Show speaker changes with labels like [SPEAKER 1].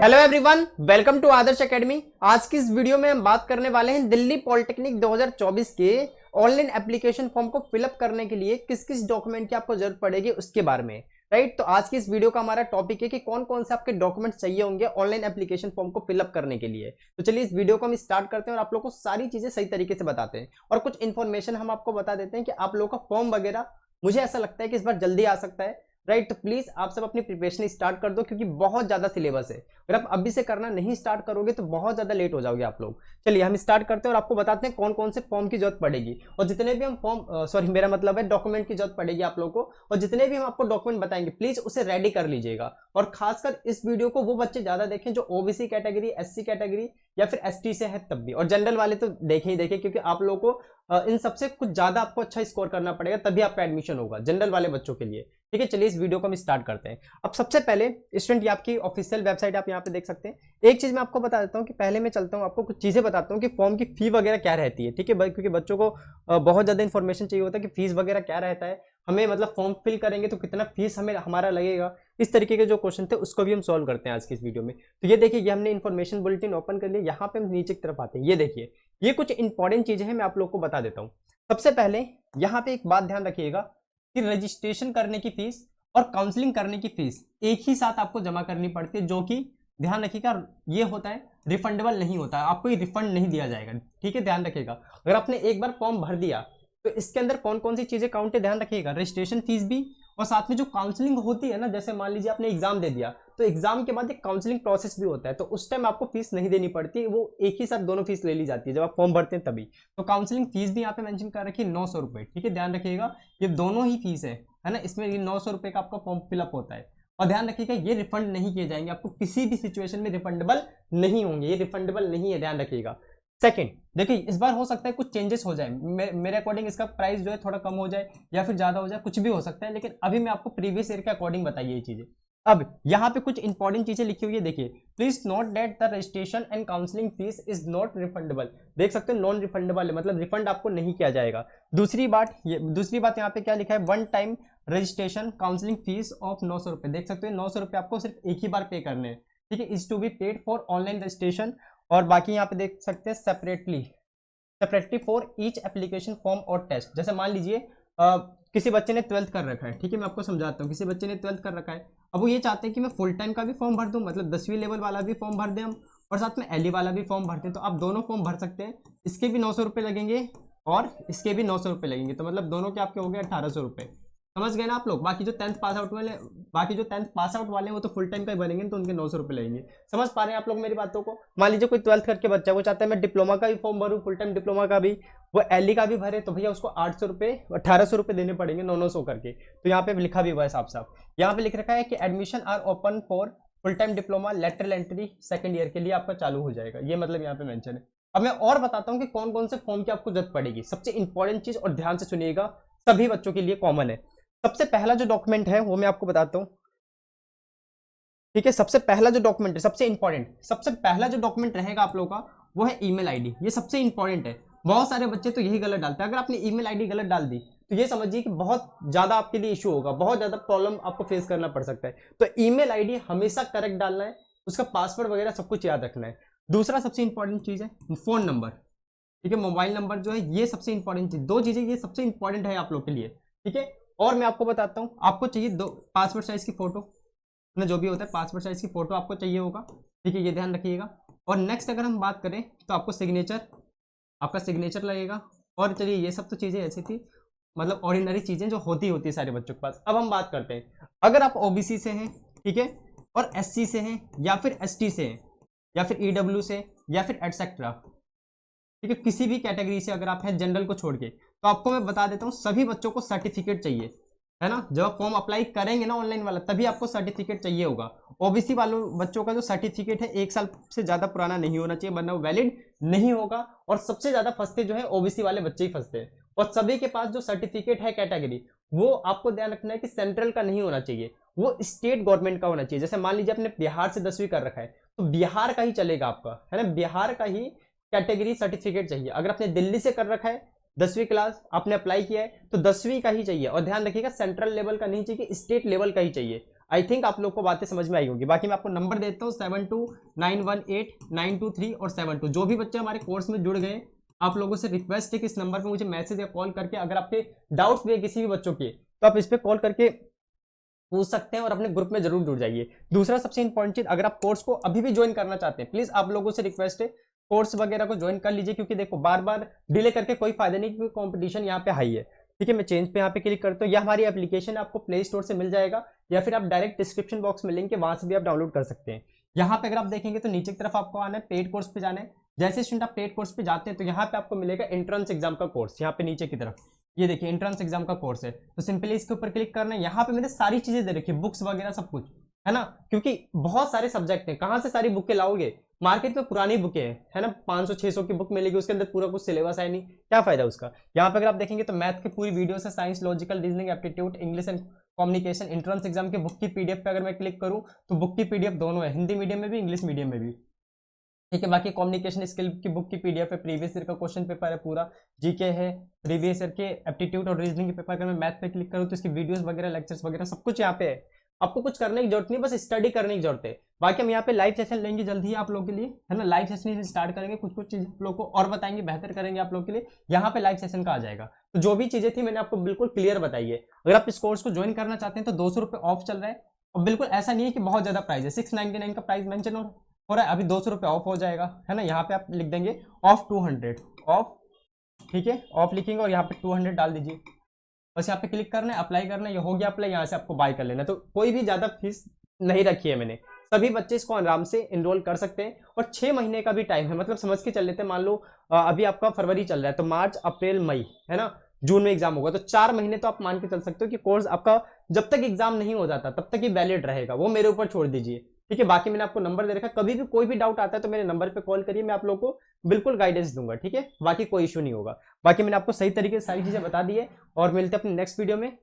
[SPEAKER 1] Hello everyone, welcome to Adarsh Academy. आज की इस वीडियो में हम बात करने वाले हैं दिल्ली पॉलिटेक्निक 2024 के ऑनलाइन एप्लीकेशन फॉर्म को फिलअप करने के लिए किस किस डॉक्यूमेंट की आपको जरूरत पड़ेगी उसके बारे में। राइट, तो आज की इस वीडियो का हमारा टॉपिक है कि कौन कौन से आपके डॉक्यूमेंट्स चाहिए होंगे ऑनलाइन एप्लीकेशन फॉर्म को फिलअप करने के लिए। तो चलिए इस वीडियो को हम स्टार्ट करते हैं और आप लोग को सारी चीजें सही तरीके से बताते हैं और कुछ इन्फॉर्मेशन हम आपको बता देते हैं कि आप लोगों का फॉर्म वगैरह मुझे ऐसा लगता है कि इस बार जल्दी आ सकता है। राइट, तो प्लीज आप सब अपनी प्रिपरेशन स्टार्ट कर दो क्योंकि बहुत ज्यादा सिलेबस है। अगर आप अभी से करना नहीं स्टार्ट करोगे तो बहुत ज्यादा लेट हो जाओगे आप लोग। चलिए हम स्टार्ट करते हैं और आपको बताते हैं कौन कौन से फॉर्म की जरूरत पड़ेगी और जितने भी हम फॉर्म मेरा मतलब है डॉक्यूमेंट की जरूरत पड़ेगी आप लोगों को। और जितने भी हम आपको डॉक्यूमेंट बताएंगे प्लीज उसे रेडी कर लीजिएगा। और खासकर इस वीडियो को वो बच्चे ज्यादा देखें जो ओबीसी कैटेगरी, एससी कैटेगरी या फिर एसटी से है तब भी, और जनरल वाले तो देखें ही देखें क्योंकि आप लोगों को इन सबसे कुछ ज्यादा आपको अच्छा स्कोर करना पड़ेगा तभी आपका एडमिशन होगा जनरल वाले बच्चों के लिए। ठीक है, चलिए इस वीडियो को हम स्टार्ट करते हैं। अब सबसे पहले स्टूडेंट, ये आपकी ऑफिशियल वेबसाइट आप यहाँ पे देख सकते हैं। एक चीज मैं आपको बता देता हूँ कि पहले मैं चलता हूँ आपको कुछ चीजें बताता हूँ कि फॉर्म की फी वगैरह क्या रहती है। ठीक है, क्योंकि बच्चों को बहुत ज्यादा इन्फॉर्मेशन चाहिए होता है कि फीस वगैरह क्या रहता है, हमें मतलब फॉर्म फिल करेंगे तो कितना फीस हमें हमारा लगेगा। इस तरीके के जो क्वेश्चन थे उसको भी हम सॉल्व करते हैं आज की इस वीडियो में। तो ये देखिए, ये हमने इन्फॉर्मेशन बुलेटिन ओपन कर लिया। यहाँ पे हम नीचे की तरफ आते हैं, ये देखिए ये कुछ इंपॉर्टेंट चीजें हैं, मैं आप लोग को बता देता हूँ। सबसे पहले यहाँ पे एक बात ध्यान रखिएगा कि रजिस्ट्रेशन करने की फीस और काउंसलिंग करने की फीस एक ही साथ आपको जमा करनी पड़ती है, जो कि ध्यान रखिएगा ये होता है रिफंडेबल नहीं होता है, आपको ये रिफंड नहीं दिया जाएगा। ठीक है, ध्यान रखिएगा। अगर आपने एक बार फॉर्म भर दिया तो इसके अंदर कौन कौन सी चीजें काउंट है ध्यान रखिएगा, रजिस्ट्रेशन फीस भी और साथ में जो काउंसलिंग होती है ना, जैसे मान लीजिए आपने एग्जाम दे दिया तो एग्जाम के बाद एक काउंसलिंग प्रोसेस भी होता है, तो उस टाइम आपको फीस नहीं देनी पड़ती, वो एक ही साथ दोनों फीस ले ली जाती है जब आप फॉर्म भरते हैं तभी। तो काउंसलिंग फीस भी यहाँ पे मेंशन कर रखी है 900 रुपए। ठीक है, ध्यान रखिएगा ये दोनों ही फीस है ना, इसमें ये 900 रुपए का आपका फॉर्म फिलअप होता है। और ध्यान रखिएगा ये रिफंड नहीं किए जाएंगे, आपको किसी भी सिचुएशन में रिफंडेबल नहीं होंगे, ये रिफंडेबल नहीं है, ध्यान रखिएगा। सेकंड, देखिए इस बार हो सकता है कुछ चेंजेस हो जाए, मेरे अकॉर्डिंग इसका प्राइस जो है थोड़ा कम हो जाए या फिर ज्यादा हो जाए, कुछ भी हो सकता है, लेकिन अभी मैं आपको प्रीवियस ईयर के अकॉर्डिंग बताइए ये चीजें। अब यहाँ पे कुछ इंपॉर्टेंट चीजें लिखी हुई है, देखिए please note that the registration and counselling fees is not refundable. देख सकते हो नॉन रिफंडेबल है, मतलब रिफंड आपको नहीं किया जाएगा। दूसरी बात यहाँ पे क्या लिखा है, one time registration counselling fees of 900 रुपए। देख सकते हो 900 रुपए आपको सिर्फ एक ही बार पे करने हैं। ठीक है, is to be paid for online registration. और बाकी यहाँ पे देख सकते हैं separately for each application form और टेस्ट। जैसे मान लीजिए किसी बच्चे ने 12th कर रखा है, ठीक है मैं आपको समझाता हूँ, किसी बच्चे ने 12th कर रखा है, अब वो ये चाहते हैं कि मैं फुल टाइम का भी फॉर्म भर दूं, मतलब 10वीं लेवल वाला भी फॉर्म भर दें हम और साथ में एलई वाला भी फॉर्म भरते हैं, तो आप दोनों फॉर्म भर सकते हैं। इसके भी 900 रुपये लगेंगे और इसके भी 900 रुपये लगेंगे, तो मतलब दोनों के आपके हो गए 1800 रुपये। समझ गए ना आप लोग। बाकी जो 10th पास आउट वाले हैं वो तो फुल टाइम का ही भरेंगे, तो उनके 900 रुपये लगेंगे। समझ पा रहे हैं आप लोग मेरी बातों को। मान लीजिए कोई 12th करके बच्चा वो चाहता है मैं डिप्लोमा का भी फॉर्म भरूँ, फुल टाइम डिप्लोमा का भी, वो एलई का भी भरे, तो भैया उसको 800 रुपये 1800 रुपये देने पड़ेंगे, 900 करके। तो यहाँ पे लिखा भी हुआ है साफ साफ, यहाँ पे लिख रखा है कि admission are open for full time diploma lateral entry second year के लिए आपका चालू हो जाएगा, ये मतलब यहाँ पे मेंशन है। अब मैं और बताता हूँ कि कौन कौन से फॉर्म की आपको जरूरत पड़ेगी। सबसे इंपॉर्टेंट चीज, और ध्यान से सुनिएगा, सभी बच्चों के लिए कॉमन है। सबसे पहला जो डॉक्यूमेंट है वो मैं आपको बताता हूं। ठीक है, सबसे पहला जो डॉक्यूमेंट है, सबसे इंपॉर्टेंट, सबसे पहला जो डॉक्यूमेंट रहेगा आप लोगों का वो है ईमेल आईडी। ये सबसे इंपॉर्टेंट है। बहुत सारे बच्चे तो यही गलत डालते हैं। अगर आपने ईमेल आईडी गलत डाल दी तो ये समझिए कि बहुत ज्यादा आपके लिए इशू होगा, बहुत ज्यादा प्रॉब्लम आपको फेस करना पड़ सकता है। तो ईमेल आईडी हमेशा करेक्ट डालना है, उसका पासवर्ड वगैरह सब कुछ याद रखना है। दूसरा सबसे इंपॉर्टेंट चीज है फोन नंबर। ठीक है, मोबाइल नंबर जो है ये सबसे इंपॉर्टेंट चीज, दो चीजें ये सबसे इंपॉर्टेंट है आप लोग के लिए। ठीक है, और मैं आपको बताता हूँ, आपको चाहिए दो पासपोर्ट साइज की फोटो ना, जो भी होता है पासपोर्ट साइज की फोटो आपको चाहिए होगा। ठीक है, ये ध्यान रखिएगा। और नेक्स्ट अगर हम बात करें तो आपको आपका सिग्नेचर लगेगा। और चलिए ये सब तो चीजें ऐसी थी, मतलब ऑर्डिनरी चीजें जो होती है सारे बच्चों के पास। अब हम बात करते हैं, अगर आप ओबीसी से हैं, ठीक है, और एससी से हैं या फिर एसटी से हैं या फिर ईडब्ल्यू से या फिर एटसेट्रा, ठीक है, किसी भी कैटेगरी से अगर आप हैं जनरल को छोड़ के, तो आपको मैं बता देता हूँ सभी बच्चों को सर्टिफिकेट चाहिए, है ना। जब फॉर्म अप्लाई करेंगे ना ऑनलाइन वाला तभी आपको सर्टिफिकेट चाहिए होगा। ओबीसी वालों बच्चों का जो सर्टिफिकेट है 1 साल से ज्यादा पुराना नहीं होना चाहिए, वरना वो वैलिड नहीं होगा। और सबसे ज्यादा फंसते जो है ओबीसी वाले बच्चे ही फंसते हैं। और सभी के पास जो सर्टिफिकेट है कैटेगरी, वो आपको ध्यान रखना है कि सेंट्रल का नहीं होना चाहिए, वो स्टेट गवर्नमेंट का होना चाहिए। जैसे मान लीजिए आपने बिहार से 10वीं कर रखा है तो बिहार का ही चलेगा आपका, है ना, बिहार का ही कैटेगरी सर्टिफिकेट चाहिए। अगर आपने दिल्ली से कर रखा है 10वीं क्लास आपने अप्लाई किया है तो 10वीं का ही चाहिए। और ध्यान रखिएगा सेंट्रल लेवल का नहीं चाहिए, स्टेट लेवल का ही चाहिए। आई थिंक आप लोग को बातें समझ में आई होगी। बाकी मैं आपको नंबर देता हूँ 72918923 और 72। जो भी बच्चे हमारे कोर्स में जुड़ गए, आप लोगों से रिक्वेस्ट है कि इस नंबर पे मुझे मैसेज या कॉल करके अगर आपके डाउट्स भी है किसी भी बच्चों के, तो आप इस पे कॉल करके पूछ सकते हैं और अपने ग्रुप में जरूर जुड़ जाइए। दूसरा सबसे इंपॉर्टेंट चीज, अगर आप कोर्स को अभी भी ज्वाइन करना चाहते हैं, प्लीज आप लोगों से रिक्वेस्ट है कोर्स वगैरह को ज्वाइन कर लीजिए, क्योंकि देखो बार बार डिले करके कोई फायदा नहीं, क्योंकि कंपटीशन यहाँ पे हाई है। ठीक है, मैं चेंज पे यहाँ पे क्लिक करता हूँ। यह हमारी एप्लीकेशन आपको प्ले स्टोर से मिल जाएगा, या फिर आप डायरेक्ट डिस्क्रिप्शन बॉक्स में लिंक है, वहां से भी आप डाउनलोड कर सकते हैं। यहाँ पे अगर आप देखेंगे तो नीचे की तरफ आपको आना है, पेड कोर्स पे जाना है। जैसे स्टूडेंट आप पेड कोर्स पे जाते हैं तो यहाँ पे आपको मिलेगा एंट्रेंस एग्जाम का कोर्स। यहाँ पे नीचे की तरफ ये देखिए एंट्रेंस एग्जाम का कोर्स है, तो सिंपली इसके ऊपर क्लिक करना है। यहाँ पे मैंने सारी चीजें दे रखी है, बुक्स वगैरह सब कुछ है ना, क्योंकि बहुत सारे सब्जेक्ट हैं, कहाँ से सारी बुकें लाओगे, मार्केट में पुरानी बुकें हैं है ना, 500-600 की बुक मिलेगी, उसके अंदर पूरा कुछ सिलेबस है नहीं, क्या फायदा उसका। यहाँ पे अगर आप देखेंगे तो मैथ की पूरी वीडियो है, science, logical, reasoning, aptitude, English and communication, entrance exam की बुक की पीडीएफ पे अगर मैं क्लिक करूँ तो बुक की पीडीएफ दोनों है, हिंदी मीडियम में भी इंग्लिश मीडियम में भी। ठीक है, बाकी कम्युनिकेशन स्किल की बुक की पीडीएफ है, प्रीवियस ईयर का क्वेश्चन पेपर है पूरा, जीके है, प्रीवियस ईयर के एप्टीट्यूड और रीजनिंग के पेपर। अगर मैं मैथ पे क्लिक करूँ तो इसकी वीडियोस वगैरह, लेक्चर्स वगैरह सब कुछ यहाँ पे है। आपको कुछ करने की जरूरत नहीं, बस स्टडी करने की जरूरत है। बाकी हम यहाँ पे लाइव सेशन लेंगे जल्दी ही आप लोगों के लिए, है ना, लाइव सेशन स्टार्ट करेंगे, कुछ कुछ चीज आप लोग को और बताएंगे, बेहतर करेंगे आप लोग के लिए। यहाँ पे लाइव सेशन का आ जाएगा, तो जो भी चीजें थी मैंने आपको बिल्कुल क्लियर बताई है। अगर आप इस कोर्स को ज्वाइन करना चाहते हैं तो 200 रुपये ऑफ चल रहा है, और बिल्कुल ऐसा नहीं है कि बहुत ज्यादा प्राइस है, 699 का प्राइस मेंशन हो रहा है, अभी 200 रुपये ऑफ हो जाएगा, है ना। यहाँ पे आप लिख देंगे ऑफ 200 ऑफ, ठीक है, ऑफ लिखेंगे और यहाँ पे 200 डाल दीजिए, बस यहाँ पे क्लिक करना है, अप्लाई करना है, ये हो गया अप्लाई। यहाँ से आपको बाय कर लेना, तो कोई भी ज्यादा फीस नहीं रखी है मैंने, सभी बच्चे इसको आराम से इनरोल कर सकते हैं। और 6 महीने का भी टाइम है, मतलब समझ के चल लेते हैं, मान लो अभी आपका फरवरी चल रहा है तो मार्च, अप्रैल, मई, है ना, जून में एग्जाम होगा, तो 4 महीने तो आप मान के चल सकते हो कि कोर्स आपका जब तक एग्जाम नहीं हो जाता तब तक ही वैलिड रहेगा, वो मेरे ऊपर छोड़ दीजिए। ठीक है, बाकी मैंने आपको नंबर दे रखा है, कभी भी कोई भी डाउट आता है तो मेरे नंबर पे कॉल करिए, मैं आप लोगों को बिल्कुल गाइडेंस दूंगा। ठीक है, बाकी कोई इशू नहीं होगा। बाकी मैंने आपको सही तरीके से सारी चीजें बता दी है, और मिलते हैं अपने नेक्स्ट वीडियो में।